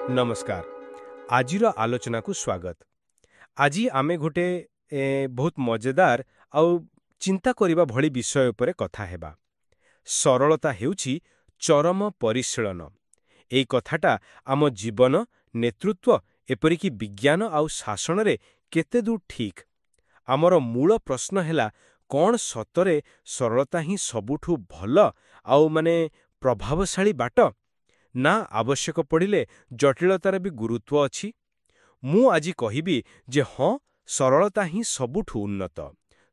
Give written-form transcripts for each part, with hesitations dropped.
नमस्कार। आजिर आलोचना को स्वागत। आज आमे गोटे बहुत मजेदार आउ चिंता करिबा भली विषय उपरे कथा हेबा। सरलता हेउची चरम परिशीलन। एई कथाटा आम जीवन नेतृत्व एपरिकी विज्ञान आउ शासन रे केते दूर ठीक। आमर मूल प्रश्न हेला कौन सतरे सरलता ही सबुठु भल आउ माने प्रभावशाली बाट ना आवश्यक पड़िले जटिलतार भी गुरुत्व अछि। मु आजी कहिबी जे हाँ सरलता ही सबुठु उन्नत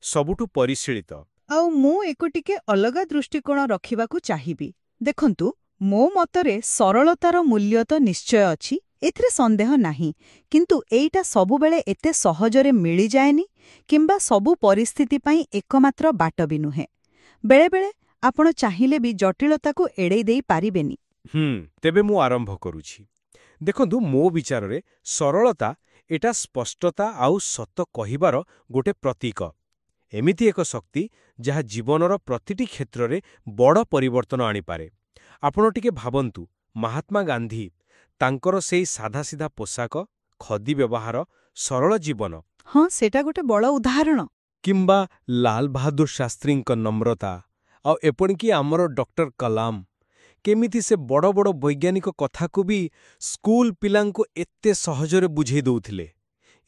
सबुठु परिशीलित। आउ मु एको टिके अलगा दृष्टिकोण रखिबाकू चाहिबी। देखंतु मो मतरे सरलतार मूल्य तो निश्चय अछि, एथिरे संदेह नाही, किंतु एइटा सबु बेले एते सहजरे मिली जाएनी किंबा सबु परिस्थिति पई एकमात्र बाट भी नुहे। बेले बेले आपण चाहिले भी जटिलता को एड़े देई पारिबेनी। तेबे मु आरंभ करूछि। देखंतु मो विचार रे सरलता एटा स्पष्टता आउ सत कहिबार गोटे प्रतीक। एमिति एक शक्ति जहा जीवनर प्रतिटी क्षेत्र रे बड़ परिवर्तन आनी पारे। आपण टिके भाबंतु महात्मा गांधी तांकर सेई साधा सीधा पोशाक, खदी व्यवहार, सरल जीवन। हाँ, सेटा गोटे बड़ उदाहरण। किंबा लाल बहादुर शास्त्री नम्रता आउ एपणिकी आमर डॉक्टर कलाम केमिति से बड़ बड़ वैज्ञानिक कथा को भी स्कूल पिलांको एत्ते सहजरे बुझेई दउथिले।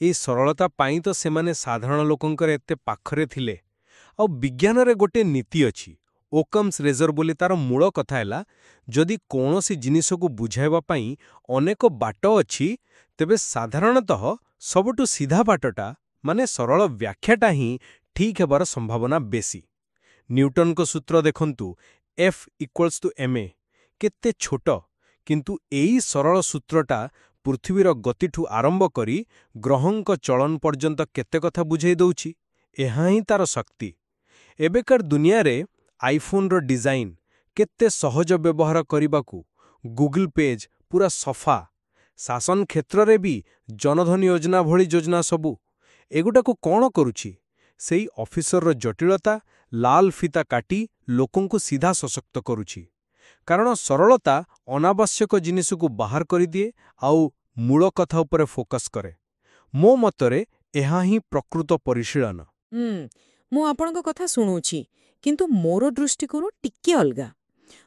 ए सरलता पाई तो सेमाने साधारण लोकंकर एत्ते पाखरे थिले। आउ विज्ञान रे गोटे नीति अछि, ओकम्स रेजर बोली तार मूल कथा हैला जदि कोनोसी जिनिस को बुझाइबा पाई अनेक बाट अछि तेबे साधारणतः सबटु सीधा बाटटा माने सरल व्याख्याटा ही ठीक हेबार संभावना बेसी। न्यूटन को सूत्र देखंतु F=ma केते छोट, किंतु एई सरल सूत्रटा पृथ्वीर गतिठु आरंभ करी ग्रहंक चलन पर्यंत केते कथा बुझेई दउछि। एहा ही तार शक्ति। एबेकार दुनिया रे आईफोन रो डिजाइन केते सहज व्यवहार करिबाकू, गूगल पेज पूरा सफा, शासन क्षेत्र रे भी जनधन योजना भली योजना सबू एगुटा को कौन करुछि सेई ऑफिसर रो जटिलता लाल फीता काटी लोकंकु सीधा सशक्त करुछि। कारण सरलता अनावश्यक जिनिस को बाहर करि दिए आउ मूल कथा उपरे फोकस करे। मो मतरे एहा ही प्रकृत परिशीलन। मु आपणको कथा शुणुछि, किंतु मोर दृष्टिकोण टिके अलगा।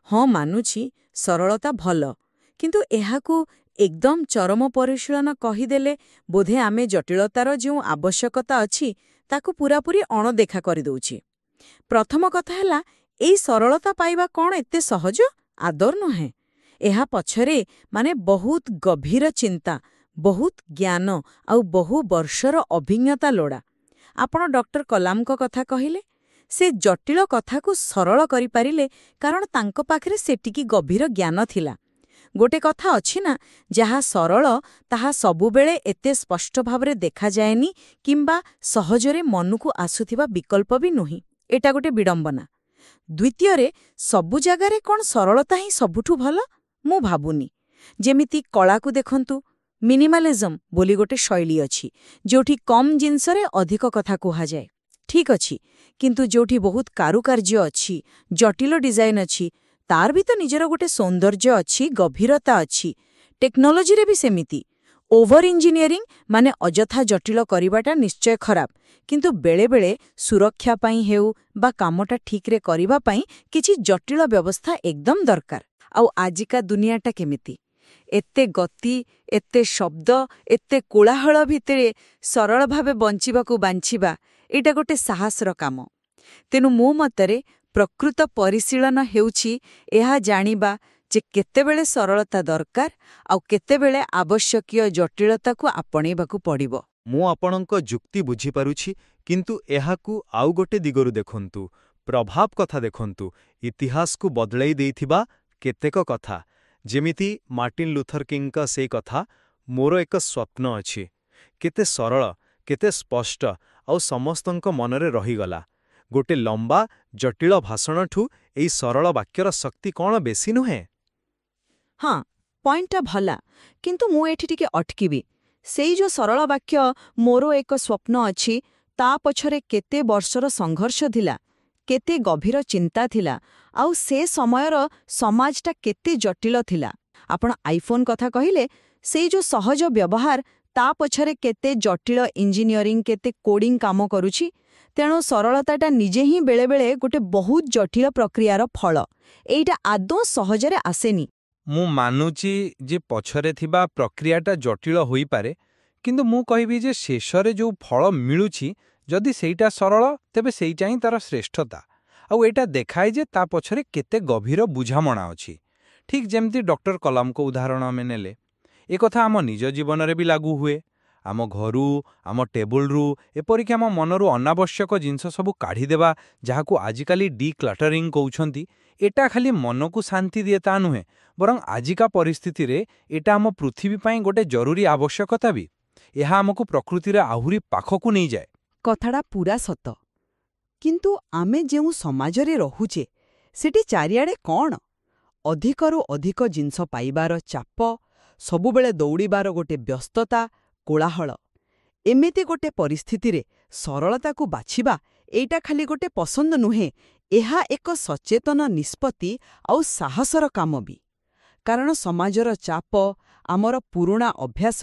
हाँ, मानुछि सरलता भल, किंतु एहाकू एकदम चरम परिशीलन कहिदेले बोधे आमे जटिलतार जो आवश्यकता अछि ताकू पूरापूरी अणदेखा करि दउछि। प्रथम कथा हैला एई सरलता पाइबा कौन एते सहज आदर नुहे। एहा पछरे माने बहुत गभीर चिंता, बहुत ज्ञान आउ बहु वर्षर अभिज्ञता लोड़ा। आपण डॉक्टर कलाम को कथा कहिले, से जटिल कथा को सरल करि पारिले कारण तांको पाखरे सेटिकी गभीर ज्ञान थिला। गोटे कथा अछि ना, जहा सरल ताहा सबुबेले एते स्पष्ट भावरे देखा जाएनी किंबा सहजरे मनुकु आसुथिबा विकल्प भी नुही। एटा गोटे विडंबना। द्वितीय रे सबु जगारे कौन सरलता ही सबुठु भल मु भाबुनी। जेमिति कला को देखंतु, मिनिमालिज्म बोली गोटे शैली अछि जोठी कम जिनसरे अधिक कथा कुहा जाए। ठीक अछि, किंतु जोठी बहुत कारुकार्य अछि, जटिल डिजाइन अछि, तार भी तो निजर गोटे सौंदर्य अछि, गभीरता अछि। टेक्नोलोजी रे भी सेमिति। ओवर इंजीनियरिंग माने अजथा जटिल करिबाटा निश्चय खराब, किंतु बेले बेले सुरक्षा पाई हेउ बा कामटा ठीक रे करिबा पाई किछि जटिल व्यवस्था एकदम दरकार। आउ आजिका दुनियाटा केमिति एत्ते गति, एत्ते शब्द, एत्ते कोलाहल भितरे सरल भावे बंचिबाकू बांछिबा एटा गोटे साहसर काम। तेनु मो मतरे प्रकृत परिशीलन हेउछि एहा जानिबा जे केतेबेले सरलता दरकार आउ केतेबेले आवश्यकीय जटिलता को आपणेबाकू पड़िबो। मु आपणक जुक्ति बुझी पारुछि, किंतु एहाकू आउ गोटे दिगरु देखंतु, प्रभाव कथा देखंतु। इतिहास को बदलाई देइथिबा केतेक कथा, जेमिति मार्टिन लूथर किंग का से कथा मोर एक स्वप्न अछि, केते सरल, केते स्पष्ट आउ समस्तंक मनरे रहीगला। गोटे लंबा जटिल भाषणठू एई सरल वाक्यर शक्ति कौन बेसी नुहे। हाँ, पॉइंटटा भला, किंतु मु एठी टिके अटकीबी। सेई जो सरल वाक्य मोरो एक स्वप्न अछि ता पछरे केते वर्षर संघर्ष थिला, केते गभीर चिंता थिला, आउ से समयर समाजटा केते जटिल थिला। आपण आईफोन कथा कहिले, ସେଇ ଯୋଉ ସହଜ ବ୍ୟବହାର ତା ପଛରେ କେତେ ଜଟିଳ ଇଞ୍ଜିନିୟରିଂ କେତେ କୋଡିଂ କାମ କରୁଛି। ତେଣୁ ସରଳତାଟା ନିଜେ ହିଁ ବେଳେବେଳେ ଗୋଟେ ବହୁତ ଜଟିଳ ପ୍ରକ୍ରିୟାର ଫଳ। ଏଇଟା ଆଦୌ ସହଜରେ ଆସେନି। ମୁଁ ମାନୁଛି ଯେ ପଛରେ ଥିବା ପ୍ରକ୍ରିୟାଟା ଜଟିଳ ହୋଇପାରେ, କିନ୍ତୁ ମୁଁ କହିବି ଯେ ଶେଷରେ ଯୋଉ ଫଳ ମିଳୁଛି ଯଦି ସେଇଟା ସରଳ ତେବେ ସେଇଟା ହିଁ ତାର ଶ୍ରେଷ୍ଠତା। ଆଉ ଏଇଟା ଦେଖାଏ ଯେ ତା ପଛରେ କେତେ ଗଭୀର ବୁଝାମଣା ଅଛି। ଠିକ୍ ଯେମିତି ଡକ୍ଟର କଲାମଙ୍କ ଉଦାହରଣ ଆମେ ନେଲେ, ଏକଥା ଆମ ନିଜ ଜୀବନରେ ବି ଲାଗୁ ହୁଏ। ଆମ ଘରୁ, ଆମ ଟେବୁଲରୁ, ଏପରିକି ଆମ ମନରୁ ଅନାବଶ୍ୟକ ଜିନିଷ ସବୁ କାଢ଼ିଦେବା, ଯାହାକୁ ଆଜିକାଲି ଡିକ୍ଲଟରିଂ କହୁଛନ୍ତି, ଏଟା ଖାଲି ମନକୁ ଶାନ୍ତି ଦିଏ ତା ନୁହେଁ, ବରଂ ଆଜିକା ପରିସ୍ଥିତିରେ ଏଟା ଆମ ପୃଥିବୀ ପାଇଁ ଗୋଟେ ଜରୁରୀ ଆବଶ୍ୟକତା ବି। ଏହା ଆମକୁ ପ୍ରକୃତିରେ ଆହୁରି ପାଖକୁ ନେଇଯାଏ। କଥାଟା ପୂରା ସତ। କିନ୍ତୁ ଆମେ ଯେଉଁ ସମାଜରେ ରହୁଛେ ସେଠି ଚାରିଆଡ଼େ କ'ଣ? ଅଧିକରୁ ଅଧିକ ଜିନିଷ ପାଇବାର ଚାପ, ସବୁବେଳେ ଦୌଡ଼ିବାର ଗୋଟେ ବ୍ୟସ୍ତତା, କୋଳାହଳ। ଏମିତି ଗୋଟେ ପରିସ୍ଥିତିରେ ସରଳତାକୁ ବାଛିବା ଏଇଟା ଖାଲି ଗୋଟେ ପସନ୍ଦ ନୁହେଁ, ଏହା ଏକ ସଚେତନ ନିଷ୍ପତ୍ତି ଆଉ ସାହସର କାମ ବି। କାରଣ ସମାଜର ଚାପ, ଆମର ପୁରୁଣା ଅଭ୍ୟାସ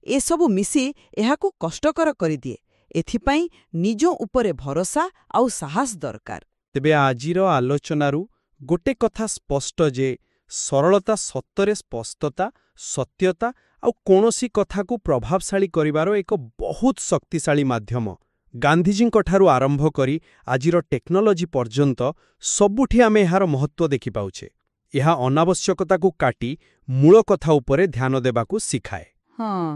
ଏସବୁ ମିଶି ଏହାକୁ କଷ୍ଟକର କରିଦିଏ। ଏଥିପାଇଁ ନିଜ ଉପରେ ଭରସା ଆଉ ସାହସ ଦରକାର। ତେବେ ଆଜିର ଆଲୋଚନାରୁ ଗୋଟେ କଥା ସ୍ପଷ୍ଟ ଯେ ସରଳତା ସତରେ ସ୍ପଷ୍ଟତା, ସତ୍ୟତା ଆଉ କୌଣସି କଥାକୁ ପ୍ରଭାବଶାଳୀ କରିବାର ଏକ ବହୁତ ଶକ୍ତିଶାଳୀ ମାଧ୍ୟମ। ଗାନ୍ଧିଜୀଙ୍କଠାରୁ ଆରମ୍ଭ କରି ଆଜିର ଟେକ୍ନୋଲୋଜି ପର୍ଯ୍ୟନ୍ତ ସବୁଠି ଆମେ ଏହାର ମହତ୍ତ୍ୱ ଦେଖିପାଉଛେ। ଏହା ଅନାବଶ୍ୟକତାକୁ କାଟି ମୂଳ କଥା ଉପରେ ଧ୍ୟାନ ଦେବାକୁ ଶିଖାଏ। ହଁ,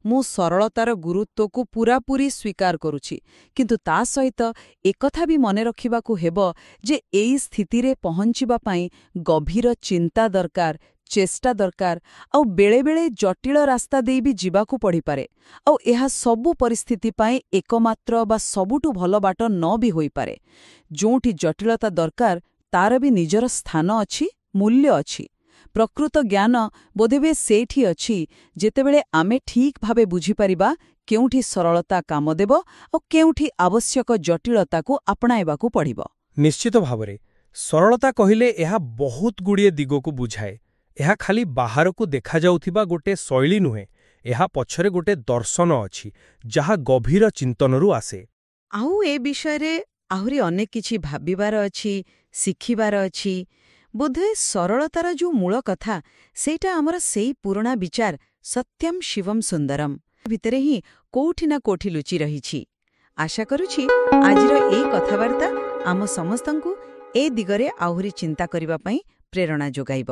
ମୁଁ ସରଳତାର ଗୁରୁତ୍ୱକୁ ପୂରାପୂରି ସ୍ୱୀକାର କରୁଛି, କିନ୍ତୁ ତା ସହିତ ଏକଥା ବି ମନେ ରଖିବାକୁ ହେବ ଯେ ଏଇ ସ୍ଥିତିରେ ପହଞ୍ଚିବା ପାଇଁ ଗଭୀର ଚିନ୍ତା ଦରକାର, ଚେଷ୍ଟା ଦରକାର, ଆଉ ବେଳେବେଳେ ଜଟିଳ ରାସ୍ତା ଦେଇ ବି ଯିବାକୁ ପଡ଼ିପାରେ। ଆଉ ଏହା ସବୁ ପରିସ୍ଥିତି ପାଇଁ ଏକମାତ୍ର ବା ସବୁଠୁ ଭଲ ବାଟ ନ ବି ହୋଇପାରେ। ଯୋଉଠି ଜଟିଳତା ଦରକାର ତାର ବି ନିଜର ସ୍ଥାନ ଅଛି, ମୂଲ୍ୟ ଅଛି। ପ୍ରକୃତ ଜ୍ଞାନ ବୋଧହୁଏ ସେଇଠି ଅଛି ଯେତେବେଳେ ଆମେ ଠିକ୍ ଭାବେ ବୁଝିପାରିବା କେଉଁଠି ସରଳତା କାମ ଦେବ ଆଉ କେଉଁଠି ଆବଶ୍ୟକ ଜଟିଳତାକୁ ଆପଣାଇବାକୁ ପଡ଼ିବ। ନିଶ୍ଚିତ ଭାବରେ ସରଳତା କହିଲେ ଏହା ବହୁତ ଗୁଡ଼ିଏ ଦିଗକୁ ବୁଝାଏ। ଏହା ଖାଲି ବାହାରକୁ ଦେଖାଯାଉଥିବା ଗୋଟେ ଶୈଳୀ ନୁହେଁ, ଏହା ପଛରେ ଗୋଟେ ଦର୍ଶନ ଅଛି, ଯାହା ଗଭୀର ଚିନ୍ତନରୁ ଆସେ। ଆଉ ଏ ବିଷୟରେ ଆହୁରି ଅନେକ କିଛି ଭାବିବାର ଅଛି, ଶିଖିବାର ଅଛି। ବୋଧହୁଏ ସରଳତାର ଯୋଉ ମୂଳ କଥା ସେଇଟା ଆମର ସେଇ ପୁରୁଣା ବିଚାର ସତ୍ୟମ୍ ଶିବମ୍ ସୁନ୍ଦରମ୍ ଭିତରେ ହିଁ କୋଉଠି ନା କୋଉଠି ଲୁଚି ରହିଛି। ଆଶା କରୁଛି ଆଜିର ଏଇ କଥାବାର୍ତ୍ତା ଆମ ସମସ୍ତଙ୍କୁ ଏ ଦିଗରେ ଆହୁରି ଚିନ୍ତା କରିବା ପାଇଁ ପ୍ରେରଣା ଯୋଗାଇବ।